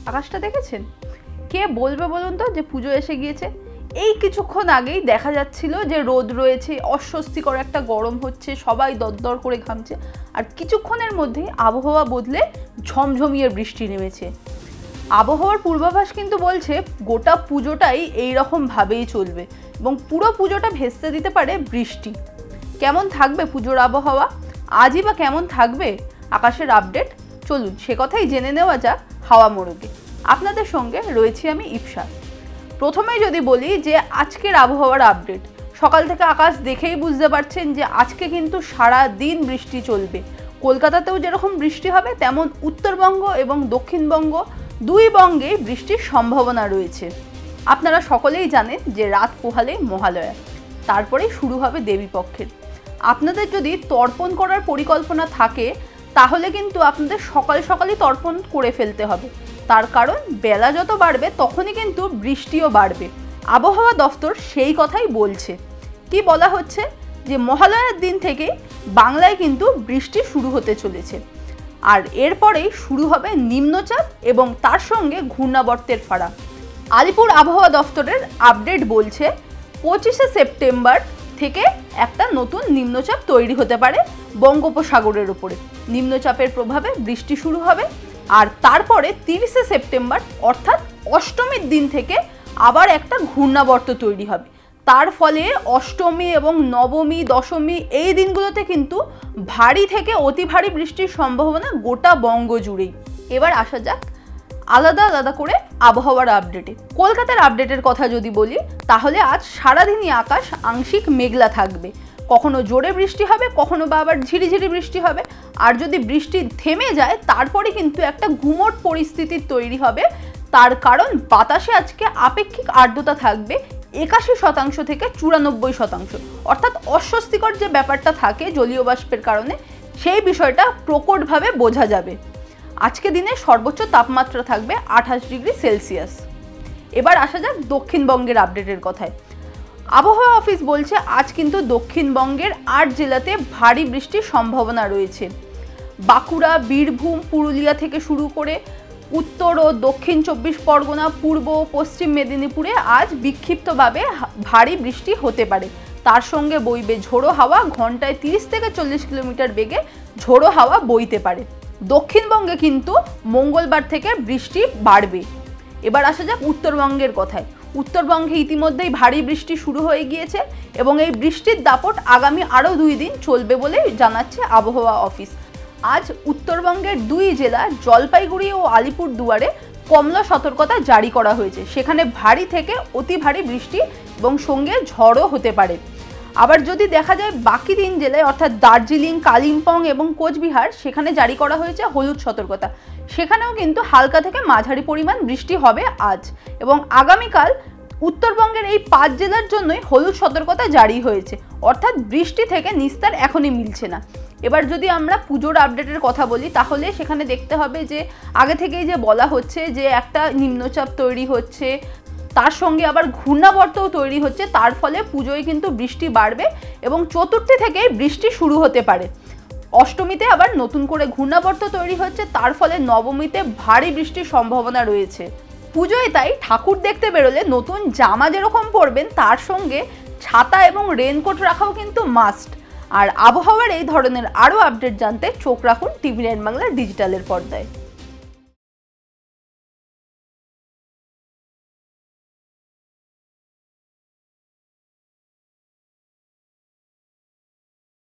আকাশটা দেখেছেন? কে বলবে বলুন তো যে পুজো এসে গিয়েছে? এই কিছুক্ষণ আগেই দেখা যাচ্ছিল যে রোদ রয়েছে, অস্বস্তিকর একটা গরম হচ্ছে, সবাই দরদর করে ঘামছে, আর কিছুক্ষণের মধ্যেই আবহাওয়া বদলে ঝমঝমিয়ে বৃষ্টি নেমেছে। আবহাওয়ার পূর্বাভাস কিন্তু বলছে গোটা পুজোটাই এইরকম ভাবেই চলবে এবং পুরো পুজোটা ভেস্তে দিতে পারে বৃষ্টি। কেমন থাকবে পুজোর আবহাওয়া, আজই বা কেমন থাকবে আকাশের আপডেট, চলুন সে কথাই জেনে নেওয়া যাক হাওয়া মোড়কে। আপনাদের সঙ্গে রয়েছি আমি ইপসা। প্রথমেই যদি বলি যে আজকের আবহাওয়ার আপডেট, সকাল থেকে আকাশ দেখেই বুঝতে পারছেন যে আজকে কিন্তু সারা দিন বৃষ্টি চলবে। কলকাতাতেও যেরকম বৃষ্টি হবে তেমন উত্তরবঙ্গ এবং দক্ষিণবঙ্গ দুই বঙ্গেই বৃষ্টির সম্ভাবনা রয়েছে। আপনারা সকলেই জানেন যে রাত পোহালেই মহালয়া, তারপরেই শুরু হবে দেবীপক্ষের। আপনাদের যদি তর্পণ করার পরিকল্পনা থাকে তাহলে কিন্তু আপনাদের সকাল সকালই তর্পণ করে ফেলতে হবে, তার কারণ বেলা যত বাড়বে তখনই কিন্তু বৃষ্টিও বাড়বে। আবহাওয়া দফতর সেই কথাই বলছে। কি বলা হচ্ছে যে মহালয়ার দিন থেকেই বাংলায় কিন্তু বৃষ্টি শুরু হতে চলেছে, আর এরপরেই শুরু হবে নিম্নচাপ এবং তার সঙ্গে ঘূর্ণাবর্তের ফাড়া। আলিপুর আবহাওয়া দফতরের আপডেট বলছে 25শে সেপ্টেম্বর থেকে একটা নতুন নিম্নচাপ তৈরি হতে পারে বঙ্গোপসাগরের উপরে। নিম্নচাপের প্রভাবে বৃষ্টি শুরু হবে, আর তারপরে 30শে সেপ্টেম্বর অর্থাৎ অষ্টমীর দিন থেকে আবার একটা ঘূর্ণাবর্ত তৈরি হবে। তার ফলে অষ্টমী এবং নবমী, দশমী এই দিনগুলোতে কিন্তু ভারী থেকে অতি ভারী বৃষ্টির সম্ভাবনা গোটা বঙ্গ জুড়েই। এবার আসা যাক আলাদা আলাদা করে আবহাওয়ার আপডেটে। কলকাতার আপডেটের কথা যদি বলি তাহলে আজ সারাদিনই আকাশ আংশিক মেঘলা থাকবে, কখনো জোরে বৃষ্টি হবে, কখনো বা আবার ঝিরিঝিরি বৃষ্টি হবে। আর যদি বৃষ্টি থেমে যায় তারপরে কিন্তু একটা গুমোট পরিস্থিতি তৈরি হবে, তার কারণ বাতাসে আজকে আপেক্ষিক আর্দ্রতা থাকবে 81% থেকে 94%, অর্থাৎ অস্বস্তিকর যে ব্যাপারটা থাকে জলীয় বাষ্পের কারণে সেই বিষয়টা প্রকটভাবে বোঝা যাবে। আজকে দিনে সর্বোচ্চ তাপমাত্রা থাকবে 28 ডিগ্রি সেলসিয়াস। এবার আসা যাক দক্ষিণবঙ্গের আপডেটের কথায়। আবহাওয়া অফিস বলছে আজ কিন্তু দক্ষিণবঙ্গের 8 জেলাতে ভারী বৃষ্টির সম্ভাবনা রয়েছে। বাঁকুড়া, বীরভূম, পুরুলিয়া থেকে শুরু করে উত্তর ও দক্ষিণ 24 পরগনা, পূর্ব ও পশ্চিম মেদিনীপুরে আজ বিক্ষিপ্তভাবে ভারী বৃষ্টি হতে পারে। তার সঙ্গে বইবে ঝোড়ো হাওয়া, ঘন্টায় 30 থেকে 40 কিলোমিটার বেগে ঝোড়ো হাওয়া বইতে পারে। দক্ষিণবঙ্গে কিন্তু মঙ্গলবার থেকে বৃষ্টি বাড়বে। এবার আসা যাক উত্তরবঙ্গের কথায়। উত্তরবঙ্গে ইতিমধ্যেই ভারী বৃষ্টি শুরু হয়ে গিয়েছে এবং এই বৃষ্টির দাপট আগামী আরও 2 দিন চলবে বলে জানাচ্ছে আবহাওয়া অফিস। আজ উত্তরবঙ্গের 2 জেলা জলপাইগুড়ি ও আলিপুরদুয়ারে কমলা সতর্কতা জারি করা হয়েছে। সেখানে ভারী থেকে অতি ভারী বৃষ্টি এবং সঙ্গে ঝড়ও হতে পারে। আবার যদি দেখা যায় বাকি 3 জেলায় অর্থাৎ দার্জিলিং, কালিম্পং এবং কোচবিহার, সেখানে জারি করা হয়েছে হলুদ সতর্কতা। সেখানেও কিন্তু হালকা থেকে মাঝারি পরিমাণ বৃষ্টি হবে আজ এবং আগামীকাল। উত্তরবঙ্গের এই 5 জেলার জন্যই হলুদ সতর্কতা জারি হয়েছে, অর্থাৎ বৃষ্টি থেকে নিস্তার এখনই মিলছে না। এবার যদি আমরা পুজোর আপডেটের কথা বলি তাহলে সেখানে দেখতে হবে যে আগে থেকেই যে বলা হচ্ছে যে একটা নিম্নচাপ তৈরি হচ্ছে, তার সঙ্গে আবার ঘূর্ণাবর্তও তৈরি হচ্ছে, তার ফলে পুজোয় কিন্তু বৃষ্টি বাড়বে এবং চতুর্থী থেকেই বৃষ্টি শুরু হতে পারে। অষ্টমীতে আবার নতুন করে ঘূর্ণাবর্ত তৈরি হচ্ছে, তার ফলে নবমীতে ভারী বৃষ্টির সম্ভাবনা রয়েছে। পুজোয় তাই ঠাকুর দেখতে বেরোলে নতুন জামা যেরকম পরবেন তার সঙ্গে ছাতা এবং রেনকোট রাখাও কিন্তু মাস্ট। আর আবহাওয়ার এই ধরনের আরও আপডেট জানতে চোখ রাখুন টিভি9 বাংলার ডিজিটালের পর্দায়।